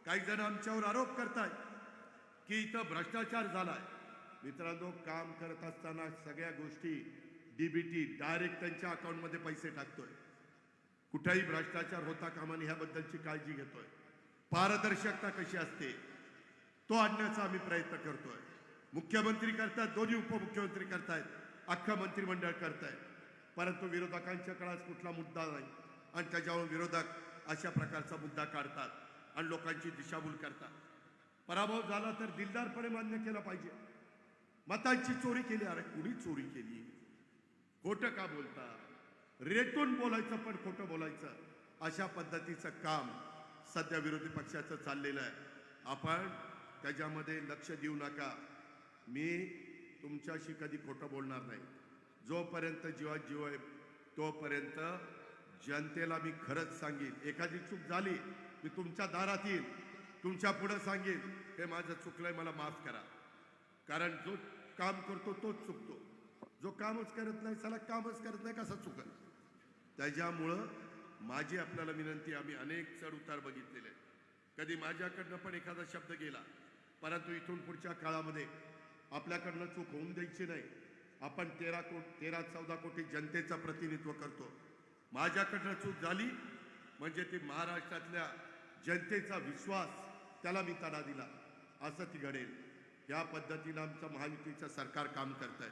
काही जण आमच्यावर आरोप करतायत की इथं भ्रष्टाचार झालाय। मित्रांनो, काम करत असताना सगळ्या गोष्टी डीबीटी डायरेक्ट त्यांच्या अकाउंटमध्ये पैसे टाकतोय। कुठेही भ्रष्टाचार होता कामा नये ह्याबद्दलची काळजी घेतोय। पारदर्शकता कशी असते तो आणण्याचा आम्ही प्रयत्न करतोय। मुख्यमंत्री करतात, दोन्ही उपमुख्यमंत्री करतायत, अख्खं मंत्रिमंडळ करतायत, परंतु विरोधकांच्या काळात कुठला मुद्दा नाही आणि त्याच्यावर विरोधक अशा प्रकारचा मुद्दा काढतात आणि लोकांची दिशाभूल करतात। पराभव झाला तर दिलदारपणे मान्य केला पाहिजे। मतांची चोरी केली, अरे कुणी चोरी केली? खोटं का बोलता? रेटून बोलायचं पण खोटं बोलायचं, अशा पद्धतीचं काम सध्या विरोधी पक्षाचं चाललेलं आहे। आपण त्याच्यामध्ये लक्ष देऊ नका। मी तुमच्याशी कधी खोटं बोलणार नाही। जोपर्यंत जीवात जीव आहे तोपर्यंत जनतेला मी खरंच सांगेन। एखादी चूक झाली मी तुमच्या दारात येईल, तुमच्या पुढे सांगेन हे माझं चुकलंय, मला माफ करा। कारण जो काम करतो तोच चुकतो, जो कामच करत नाही, साला कामच करत नाही कसा चुकल? त्याच्यामुळं माझी आपल्याला विनंती, आम्ही अनेक चढ उतार बघितलेले, कधी माझ्याकडनं पण एखादा शब्द गेला, परंतु इथून पुढच्या काळामध्ये आपल्याकडनं चूक होऊन द्यायची नाही। आपण 13-14 कोटी जनतेचं प्रतिनिधित्व करतो। माझ्याकडनं चूक झाली म्हणजे ती महाराष्ट्रातल्या जनतेचा विश्वास, त्याला मी तडा दिला, असं ती घडेल। या पद्धतीनं आमचं महायुतीचं सरकार काम करतंय।